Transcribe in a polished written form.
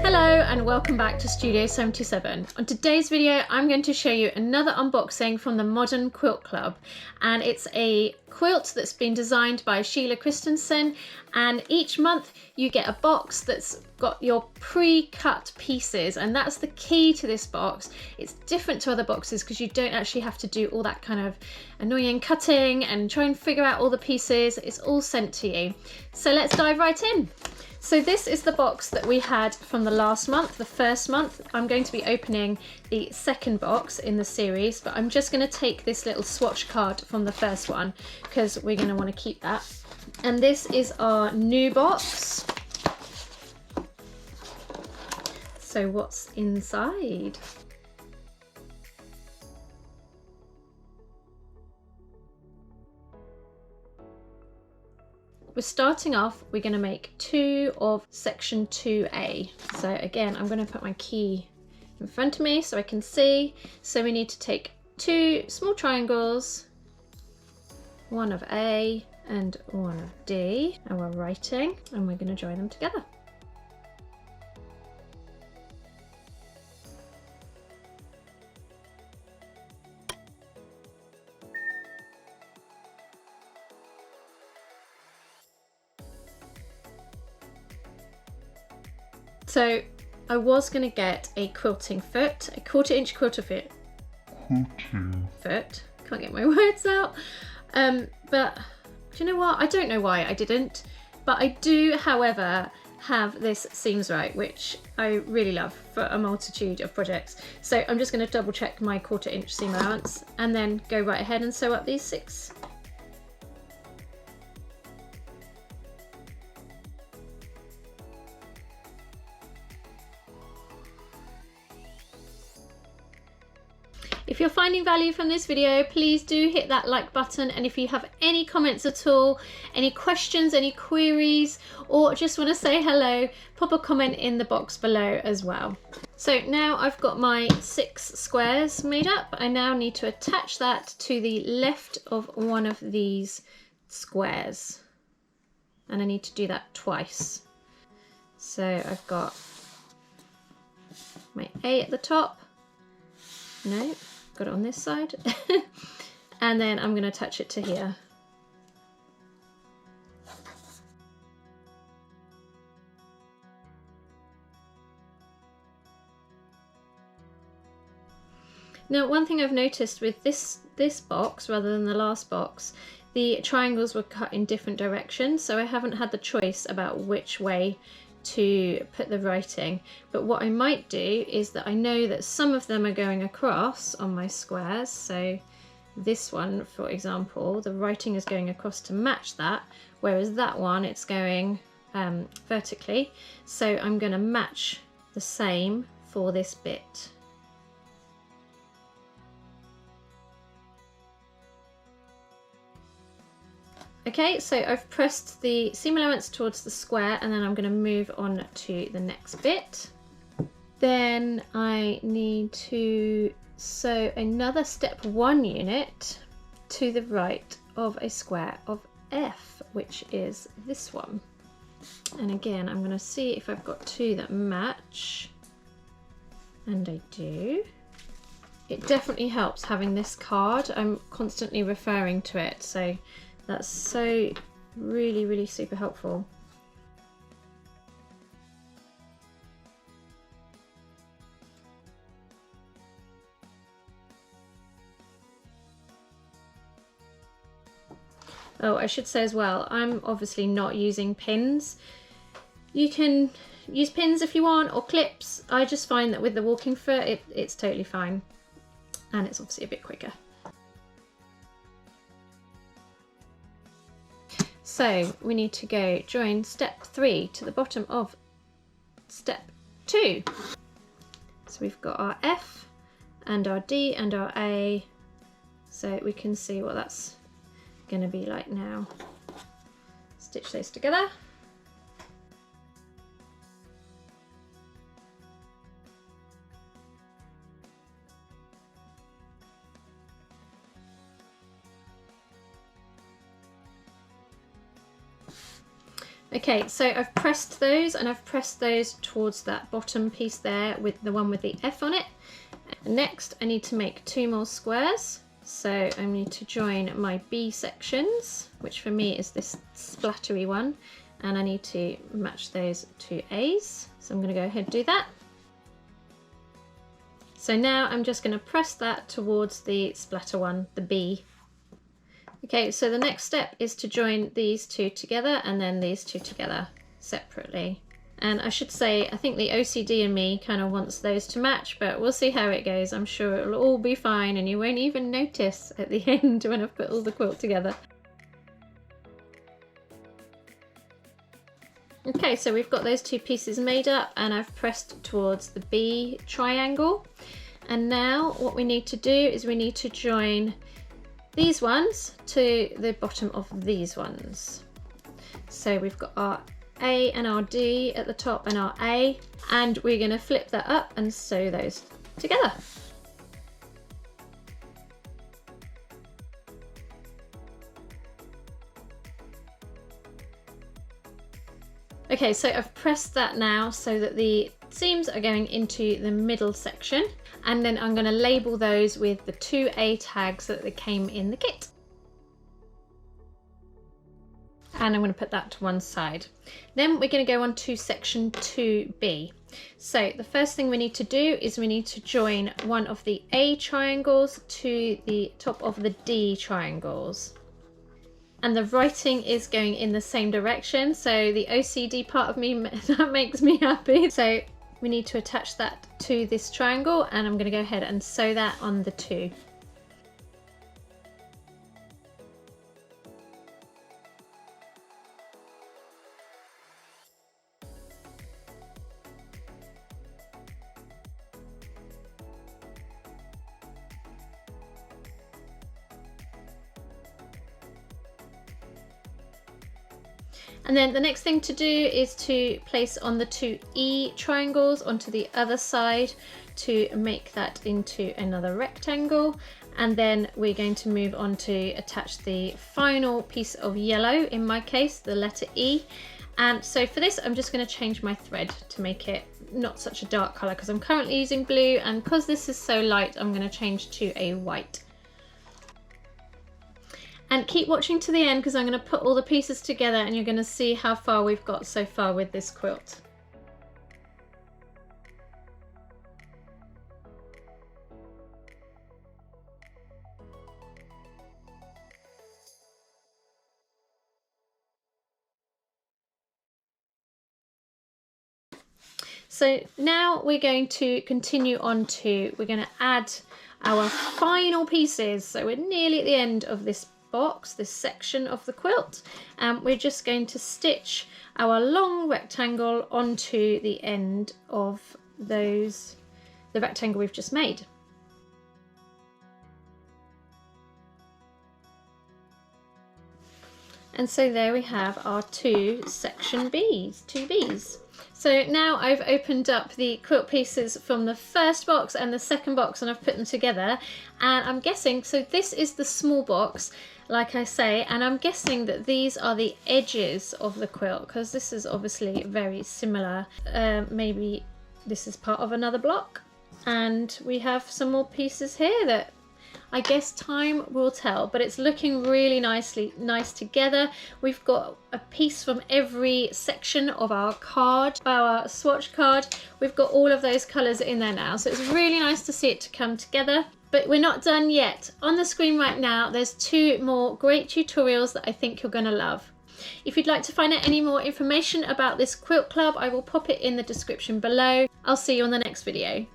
Hello and welcome back to Studio 77. On today's video I'm going to show you another unboxing from the Modern Quilt Club, and it's a quilt that's been designed by Sheila Christensen, and each month you get a box that's got your pre-cut pieces, and that's the key to this box. It's different to other boxes because you don't actually have to do all that kind of annoying cutting and try and figure out all the pieces. It's all sent to you. So let's dive right in. So this is the box that we had from the last month, the first month. I'm going to be opening the second box in the series, but I'm just going to take this little swatch card from the first one because we're going to want to keep that. And this is our new box. So what's inside? We're starting off, we're going to make 2 of section 2A. So again, I'm going to put my key in front of me so I can see. So we need to take 2 small triangles, one of A and one of D, and we're writing, and we're going to join them together. So I was going to get a quilting foot, a 1/4 inch quilter foot. Can't get my words out. But do you know what? I don't know why I didn't. But I do, however, have this seams right, which I really love for a multitude of projects. So I'm just going to double check my 1/4 inch seam allowance and then go right ahead and sew up these 6. If you're finding value from this video, please do hit that like button, and if you have any comments at all, any questions, any queries, or just want to say hello, pop a comment in the box below as well. So now I've got my 6 squares made up. I now need to attach that to the left of one of these squares, and I need to do that twice. So I've got my A at the top. No, got it on this side. And then I'm going to attach it to here. Now, one thing I've noticed with this box rather than the last box, the triangles were cut in different directions, so I haven't had the choice about which way to put the writing. But what I might do is that I know that some of them are going across on my squares. So this one, for example, the writing is going across to match that, whereas that one, it's going vertically. So I'm going to match the same for this bit. Okay, so I've pressed the seam allowance towards the square, and then I'm going to move on to the next bit. Then I need to sew another step 1 unit to the right of a square of F, which is this one. And again, I'm going to see if I've got 2 that match, and I do. It definitely helps having this card. I'm constantly referring to it, so that's so really super helpful. Oh, I should say as well, I'm obviously not using pins. You can use pins if you want, or clips. I just find that with the walking foot, it's totally fine. And it's obviously a bit quicker. So we need to go join step 3 to the bottom of step 2. So we've got our F and our D and our A, so we can see what that's going to be like now. Stitch those together. Okay, so I've pressed those, and I've pressed those towards that bottom piece there with the one with the F on it. Next, I need to make 2 more squares. So I need to join my B sections, which for me is this splattery one, and I need to match those 2 A's. So I'm going to go ahead and do that. So now I'm just going to press that towards the splatter one, the B. Okay, so the next step is to join these 2 together and then these 2 together separately. And I should say, I think the OCD in me kind of wants those to match, but we'll see how it goes. I'm sure it'll all be fine and you won't even notice at the end when I've put all the quilt together. Okay, so we've got those 2 pieces made up and I've pressed towards the B triangle. And now what we need to do is we need to join these ones to the bottom of these ones. So we've got our A and our D at the top and our A, and we're going to flip that up and sew those together. Okay, so I've pressed that now so that the seams are going into the middle section, and then I'm going to label those with the 2 A tags that they came in the kit. And I'm going to put that to one side. Then we're going to go on to section 2B. So the first thing we need to do is we need to join one of the A triangles to the top of the D triangles. And the writing is going in the same direction, so the OCD part of me, that makes me happy. So we need to attach that to this triangle, and I'm going to go ahead and sew that on the 2. And then the next thing to do is to place on the 2 E triangles onto the other side to make that into another rectangle. And then we're going to move on to attach the final piece of yellow, in my case, the letter E. And so for this, I'm just going to change my thread to make it not such a dark colour, because I'm currently using blue, and because this is so light, I'm going to change to a white. And keep watching to the end, because I'm going to put all the pieces together and you're going to see how far we've got so far with this quilt. So now we're going to continue on to, we're going to add our final pieces. So we're nearly at the end of this box, this section of the quilt, and we're just going to stitch our long rectangle onto the end of the rectangle we've just made. And so there we have our 2 section Bs, 2 Bs. So now I've opened up the quilt pieces from the first box and the second box, and I've put them together, and I'm guessing, so this is the small box, like I say, and I'm guessing that these are the edges of the quilt, because this is obviously very similar. Maybe this is part of another block, and we have some more pieces here that I guess time will tell, but it's looking really nice together. We've got a piece from every section of our card, our swatch card. We've got all of those colours in there now, so it's really nice to see it to come together. But we're not done yet. On the screen right now, there's 2 more great tutorials that I think you're going to love. If you'd like to find out any more information about this quilt club, I will pop it in the description below. I'll see you on the next video.